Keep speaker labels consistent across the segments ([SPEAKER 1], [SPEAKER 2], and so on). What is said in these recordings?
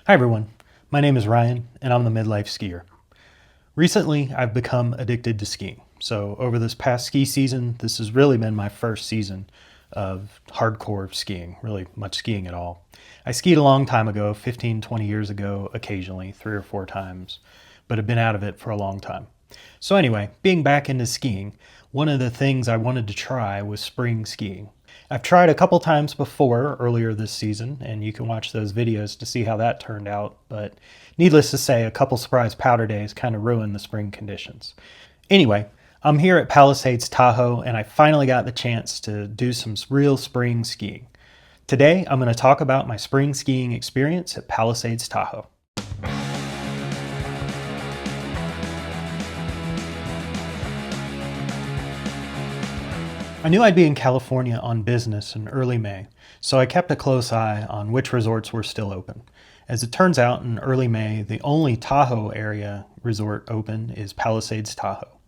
[SPEAKER 1] Hi everyone, my name is Ryan and I'm the midlife skier. Recently, I've become addicted to skiing. So over this past ski season, this has really been my first season of hardcore skiing, really much skiing at all. I skied a long time ago, 15, 20 years ago, occasionally, 3 or 4 times, but have been out of it for a long time. So anyway, being back into skiing, one of the things I wanted to try was spring skiing. I've tried a couple times before earlier this season, and you can watch those videos to see how that turned out, but needless to say, a couple surprise powder days kind of ruined the spring conditions. Anyway, I'm here at Palisades Tahoe, and I finally got the chance to do some real spring skiing. Today, I'm going to talk about my spring skiing experience at Palisades Tahoe. I knew I'd be in California on business in early May, so I kept a close eye on which resorts were still open. As it turns out, in early May, the only Tahoe area resort open is Palisades Tahoe.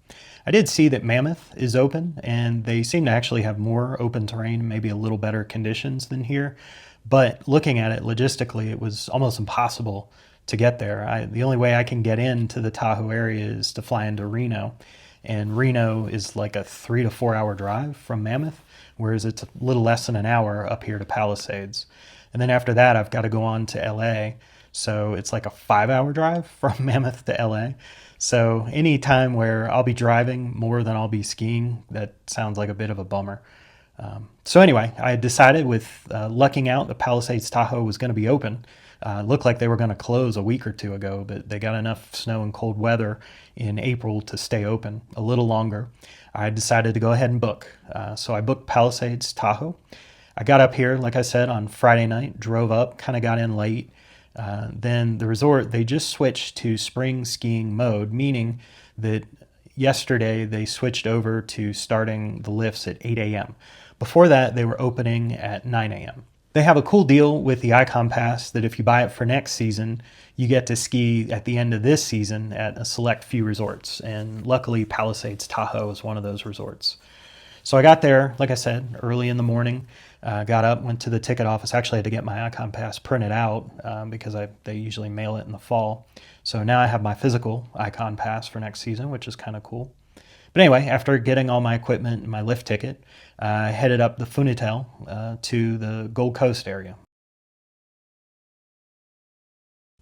[SPEAKER 1] I did see that Mammoth is open, and they seem to actually have more open terrain, maybe a little better conditions than here. But looking at it logistically, it was almost impossible to get there. The only way I can get into the Tahoe area is to fly into Reno, and Reno is like a 3 to 4 hour drive from Mammoth, whereas it's a little less than an hour up here to Palisades. And then after that, I've got to go on to LA, so it's like a 5 hour drive from Mammoth to LA. So any time where I'll be driving more than I'll be skiing, that sounds like a bit of a bummer. So anyway, I decided with lucking out that Palisades Tahoe was going to be open. Looked like they were going to close a week or two ago, but they got enough snow and cold weather in April to stay open a little longer. I decided to go ahead and book. So I booked Palisades Tahoe. I got up here, like I said, on Friday night, drove up, kind of got in late. Then the resort, they just switched to spring skiing mode, meaning that yesterday they switched over to starting the lifts at 8 a.m. Before that, they were opening at 9 a.m. They have a cool deal with the Icon Pass that if you buy it for next season, you get to ski at the end of this season at a select few resorts. And luckily, Palisades Tahoe is one of those resorts. So I got there, like I said, early in the morning, got up, went to the ticket office. Actually, I had to get my Icon Pass printed out because they usually mail it in the fall. So now I have my physical Icon Pass for next season, which is kind of cool. But anyway, after getting all my equipment and my lift ticket, I headed up the Funitel to the Gold Coast area.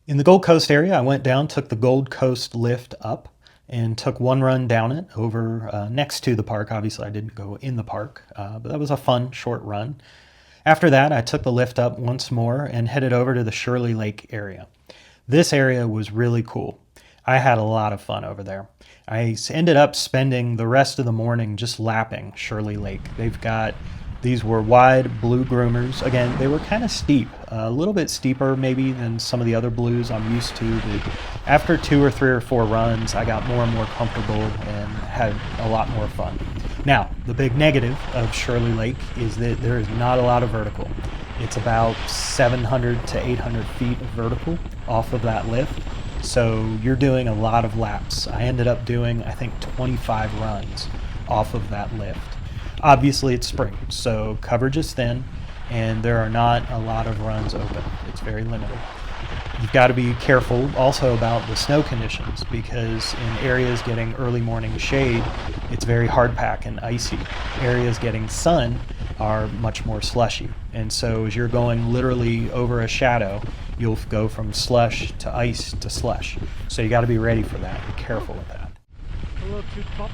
[SPEAKER 1] In the Gold Coast area, I went down, took the Gold Coast lift up, and took one run down it over next to the park. Obviously, I didn't go in the park, but that was a fun, short run. After that, I took the lift up once more and headed over to the Shirley Lake area. This area was really cool. I had a lot of fun over there. I ended up spending the rest of the morning just lapping Shirley Lake. These were wide blue groomers. Again, they were kind of steep, a little bit steeper maybe than some of the other blues I'm used to. But after 2 or 3 or 4 runs, I got more and more comfortable and had a lot more fun. Now, the big negative of Shirley Lake is that there is not a lot of vertical. It's about 700 to 800 feet of vertical off of that lift. So you're doing a lot of laps. I ended up doing, I think, 25 runs off of that lift. Obviously, it's spring, so coverage is thin, and there are not a lot of runs open. It's very limited. You've got to be careful also about the snow conditions because in areas getting early morning shade, it's very hard pack and icy. Areas getting sun are much more slushy. And so as you're going literally over a shadow, you'll go from slush to ice to slush. So you got to be ready for that. Be careful with that.
[SPEAKER 2] Hello, cute puppy.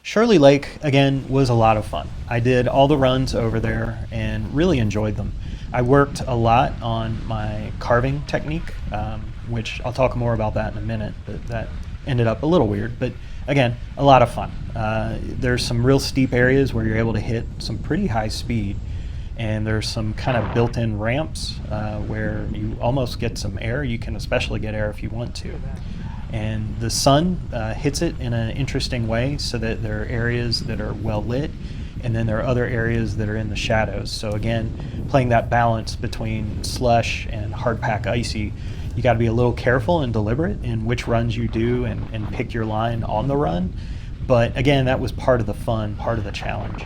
[SPEAKER 1] Shirley Lake, again, was a lot of fun. I did all the runs over there and really enjoyed them. I worked a lot on my carving technique, which I'll talk more about that in a minute, but that ended up a little weird. But again, a lot of fun. There's some real steep areas where you're able to hit some pretty high speed, and there's some kind of built-in ramps where you almost get some air. You can especially get air if you want to. And the sun hits it in an interesting way so that there are areas that are well lit and then there are other areas that are in the shadows. So again, playing that balance between slush and hard pack icy, You got to be a little careful and deliberate in which runs you do and pick your line on the run. But again, that was part of the fun, part of the challenge.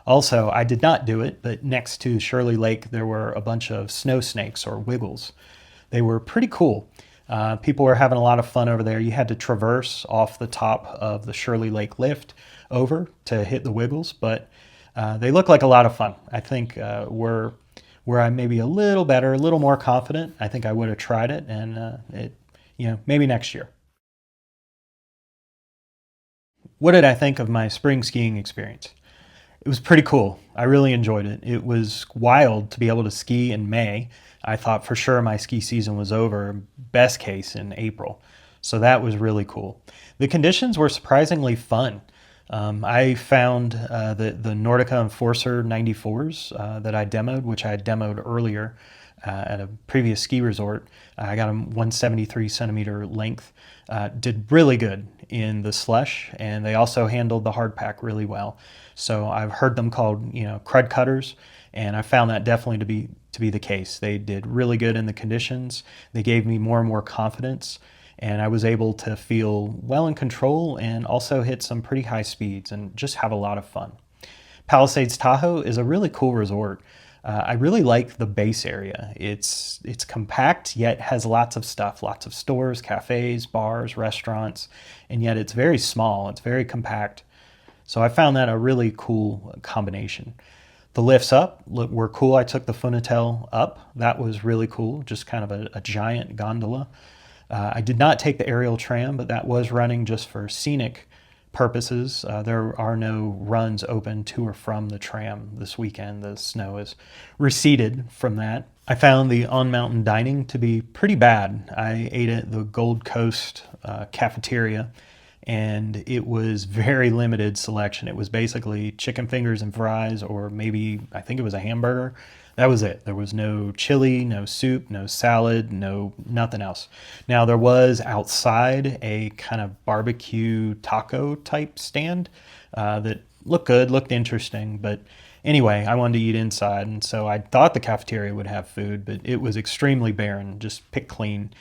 [SPEAKER 1] Also, I did not do it, but next to Shirley Lake, there were a bunch of snow snakes or wiggles. They were pretty cool. People were having a lot of fun over there. You had to traverse off the top of the Shirley Lake lift over to hit the wiggles, but they look like a lot of fun. I think where I may be a little better, a little more confident, I think I would have tried it, and maybe next year. What did I think of my spring skiing experience? It was pretty cool. I really enjoyed it. It was wild to be able to ski in May. I thought for sure my ski season was over, best case in April. So that was really cool. The conditions were surprisingly fun. I found the Nordica Enforcer 94s that I demoed, which I had demoed earlier at a previous ski resort. I got them 173 centimeter length. Did really good in the slush, and they also handled the hard pack really well. So I've heard them called, crud cutters, and I found that definitely to be the case. They did really good in the conditions. They gave me more and more confidence, and I was able to feel well in control and also hit some pretty high speeds and just have a lot of fun. Palisades Tahoe is a really cool resort. I really like the base area. It's compact, yet has lots of stuff, lots of stores, cafes, bars, restaurants, and yet it's very small. It's very compact. So I found that a really cool combination. The lifts up were cool. I took the Funatel up. That was really cool, just kind of a giant gondola. I did not take the aerial tram, but that was running just for scenic purposes. There are no runs open to or from the tram this weekend. The snow is receded from that. I found the on-mountain dining to be pretty bad. I ate at the Gold Coast cafeteria, and it was very limited selection. It was basically chicken fingers and fries, or maybe I think it was a hamburger. That was it. There was no chili, no soup, no salad, nothing else. Now there was outside a kind of barbecue taco type stand that looked good, looked interesting, but anyway, I wanted to eat inside, and so I thought the cafeteria would have food, but it was extremely barren, just picked clean.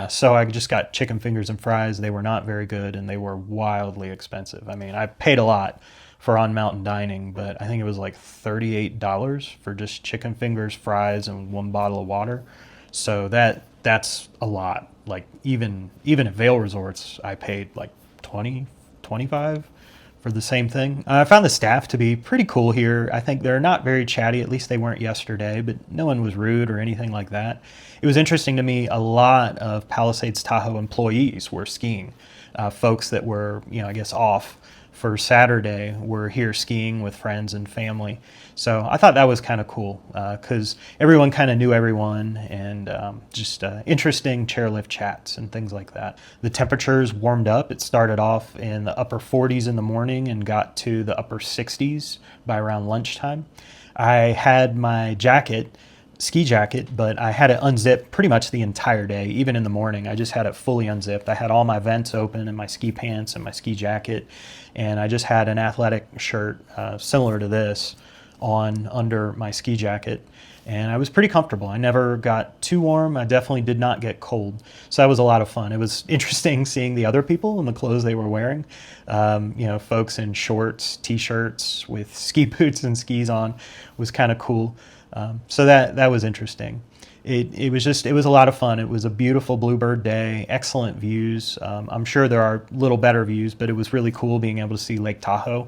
[SPEAKER 1] So I just got chicken fingers and fries. They were not very good, and they were wildly expensive. I mean, I paid a lot for on-mountain dining, but I think it was like $38 for just chicken fingers, fries, and one bottle of water. So that's a lot. Like even at Vail Resorts, I paid like 20, 25 for the same thing. I found the staff to be pretty cool here. I think they're not very chatty, at least they weren't yesterday, but no one was rude or anything like that. It was interesting to me, a lot of Palisades Tahoe employees were skiing. Folks that were, I guess off for Saturday were here skiing with friends and family. So I thought that was kind of cool because everyone kind of knew everyone, and just interesting chairlift chats and things like that. The temperatures warmed up. It started off in the upper 40s in the morning and got to the upper 60s by around lunchtime. I had my ski jacket, but I had it unzipped pretty much the entire day. Even in the morning, I just had it fully unzipped. I had all my vents open and my ski pants and my ski jacket, and I just had an athletic shirt similar to this on under my ski jacket, and I was pretty comfortable. I never got too warm. I definitely did not get cold. So that was a lot of fun. It was interesting seeing the other people and the clothes they were wearing. Folks in shorts, t-shirts with ski boots and skis on was kind of cool. So that was interesting. It was a lot of fun. It was a beautiful bluebird day, excellent views. I'm sure there are little better views, but it was really cool being able to see Lake Tahoe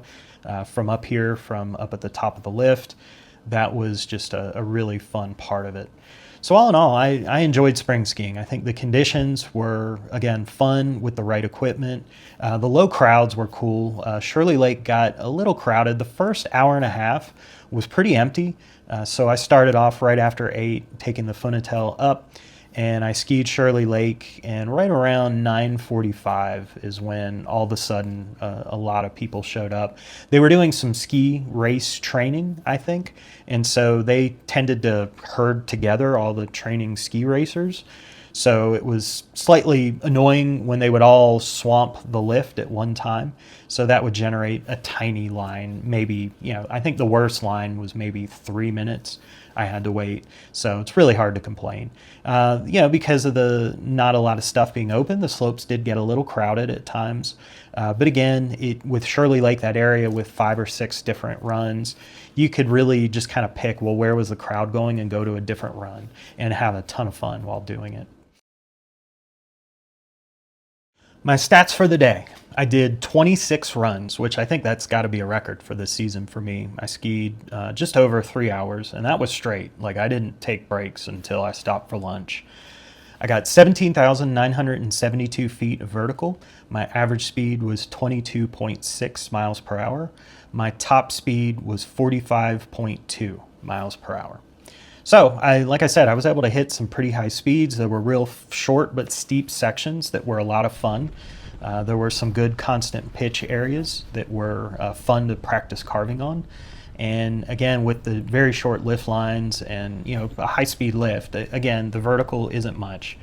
[SPEAKER 1] from up here, from up at the top of the lift. That was just a really fun part of it. So all in all, I enjoyed spring skiing. I think the conditions were, again, fun with the right equipment. The low crowds were cool. Shirley Lake got a little crowded. The first hour and a half was pretty empty. So I started off right after 8, taking the Funatel up, and I skied Shirley Lake, and right around 9:45 is when all of a sudden a lot of people showed up. They were doing some ski race training, I think, and so they tended to herd together all the training ski racers. So it was slightly annoying when they would all swamp the lift at one time. So that would generate a tiny line. Maybe, I think the worst line was maybe 3 minutes I had to wait. So it's really hard to complain. Because of the not a lot of stuff being open, the slopes did get a little crowded at times. But again, with Shirley Lake, that area with 5 or 6 different runs, you could really just kind of pick, well, where was the crowd going, and go to a different run and have a ton of fun while doing it. My stats for the day. I did 26 runs, which I think that's got to be a record for this season for me. I skied just over 3 hours, and that was straight. Like, I didn't take breaks until I stopped for lunch. I got 17,972 feet of vertical. My average speed was 22.6 miles per hour. My top speed was 45.2 miles per hour. So, like I said, I was able to hit some pretty high speeds. There were real short but steep sections that were a lot of fun. There were some good constant pitch areas that were fun to practice carving on. And again, with the very short lift lines and a high-speed lift, again, the vertical isn't much.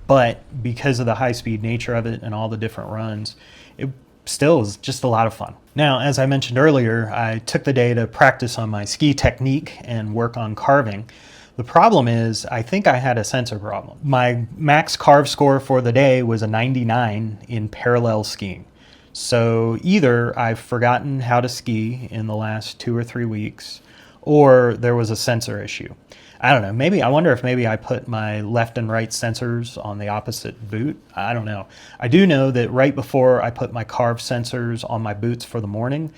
[SPEAKER 1] But because of the high-speed nature of it and all the different runs, it still is just a lot of fun. Now, as I mentioned earlier, I took the day to practice on my ski technique and work on carving. The problem is, I think I had a sensor problem. My max carve score for the day was a 99 in parallel skiing. So either I've forgotten how to ski in the last 2 or 3 weeks, or there was a sensor issue. I don't know. I wonder if maybe I put my left and right sensors on the opposite boot. I don't know. I do know that right before I put my Carve sensors on my boots for the morning,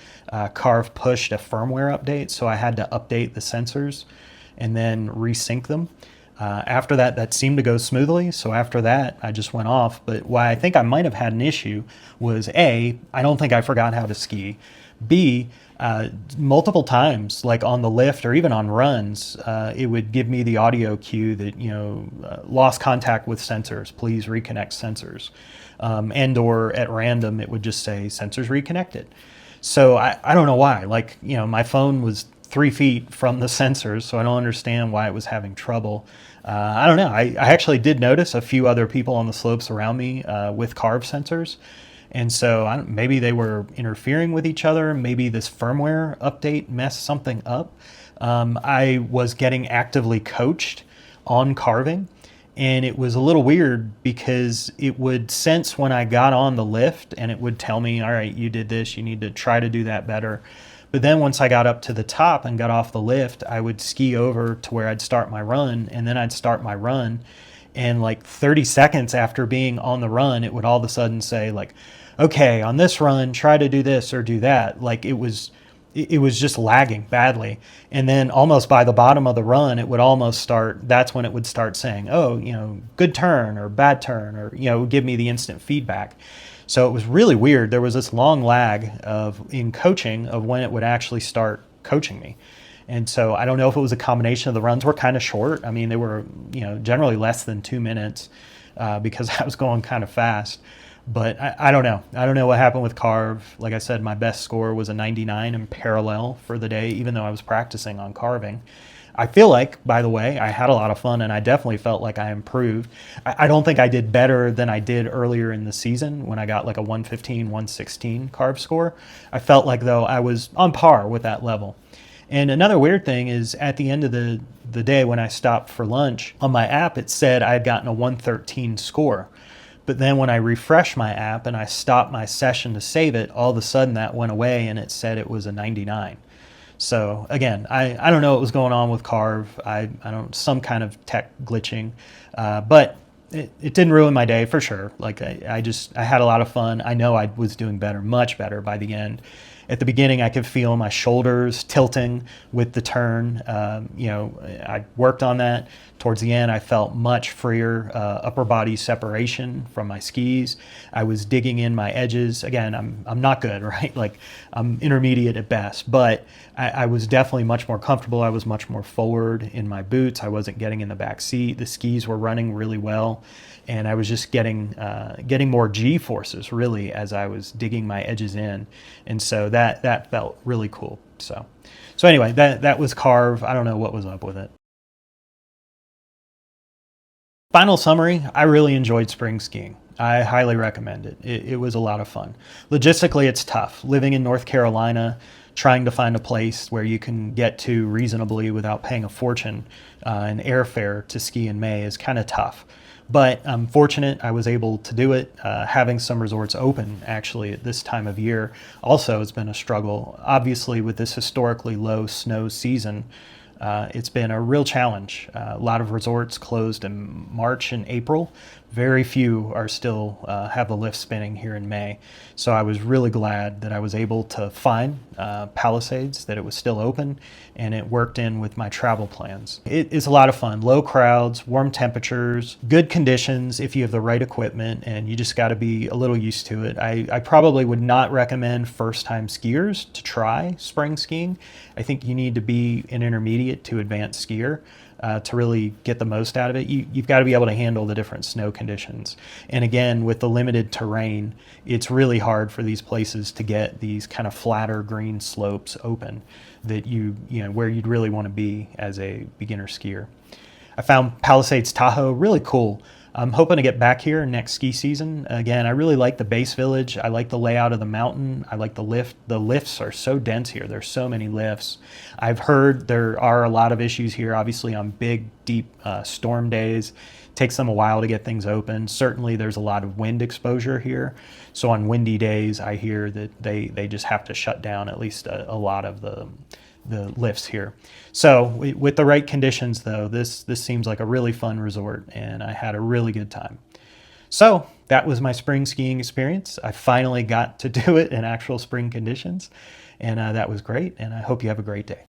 [SPEAKER 1] Carve pushed a firmware update, so I had to update the sensors and then resync them. After that seemed to go smoothly, so after that, I just went off. But why I think I might have had an issue was A, I don't think I forgot how to ski. B, multiple times, like on the lift or even on runs, it would give me the audio cue that, lost contact with sensors, please reconnect sensors. And or at random, it would just say sensors reconnected. So I don't know why. Like, my phone was 3 feet from the sensors, so I don't understand why it was having trouble. I don't know. I actually did notice a few other people on the slopes around me with Carve sensors. And so maybe they were interfering with each other. Maybe this firmware update messed something up. I was getting actively coached on carving, and it was a little weird because it would sense when I got on the lift and it would tell me, all right, you did this, you need to try to do that better. But then once I got up to the top and got off the lift, I would ski over to where I'd start my run, and then I'd start my run. And like 30 seconds after being on the run, it would all of a sudden say like, okay, on this run, try to do this or do that. Like it was just lagging badly. And then almost by the bottom of the run, it would almost start, that's when it would start saying, oh, good turn or bad turn, or, it would give me the instant feedback. So it was really weird. There was this long lag in coaching of when it would actually start coaching me. And so I don't know if it was a combination of the runs were kind of short. I mean, they were, generally less than 2 minutes because I was going kind of fast. But I don't know. I don't know what happened with carve. Like I said, my best score was a 99 in parallel for the day, even though I was practicing on carving. I feel like, by the way, I had a lot of fun, and I definitely felt like I improved. I don't think I did better than I did earlier in the season when I got like a 115, 116 carve score. I felt like, though, I was on par with that level. And another weird thing is at the end of the day when I stopped for lunch, on my app it said I had gotten a 113 score. But then when I refreshed my app and I stopped my session to save it, all of a sudden that went away and it said it was a 99. So again, I don't know what was going on with carve. I don't, some kind of tech glitching, but it didn't ruin my day for sure. Like I had a lot of fun. I know I was doing better, much better by the end. At the beginning, I could feel my shoulders tilting with the turn. I worked on that. Towards the end, I felt much freer, upper body separation from my skis. I was digging in my edges. Again, I'm not good, right? Like I'm intermediate at best, but I was definitely much more comfortable. I was much more forward in my boots. I wasn't getting in the back seat. The skis were running really well. And I was just getting more G forces really as I was digging my edges in, and so that felt really cool. So anyway, that was carve. I don't know what was up with it. Final summary: I really enjoyed spring skiing. I highly recommend it. It was a lot of fun. Logistically, it's tough. Living in North Carolina, trying to find a place where you can get to reasonably without paying a fortune in airfare to ski in May is kind of tough. But I'm fortunate I was able to do it. Having some resorts open actually at this time of year also has been a struggle. Obviously, with this historically low snow season, it's been a real challenge. A lot of resorts closed in March and April. Very few are still have the lift spinning here in May. So I was really glad that I was able to find Palisades, that it was still open, and it worked in with my travel plans. It is a lot of fun. Low crowds, warm temperatures, good conditions if you have the right equipment, and you just got to be a little used to it. I probably would not recommend first-time skiers to try spring skiing. I think you need to be an intermediate to advanced skier. To really get the most out of it, you've got to be able to handle the different snow conditions. And again, with the limited terrain, it's really hard for these places to get these kind of flatter green slopes open that where you'd really want to be as a beginner skier. I found Palisades Tahoe really cool. I'm hoping to get back here next ski season. Again, I really like the base village. I like the layout of the mountain. I like the lift. The lifts are so dense here. There's so many lifts. I've heard there are a lot of issues here, obviously on big, deep storm days. It takes them a while to get things open. Certainly there's a lot of wind exposure here. So on windy days, I hear that they just have to shut down at least a lot of the lifts here. So with the right conditions though, this seems like a really fun resort, and I had a really good time. So that was my spring skiing experience. I finally got to do it in actual spring conditions, and that was great, and I hope you have a great day.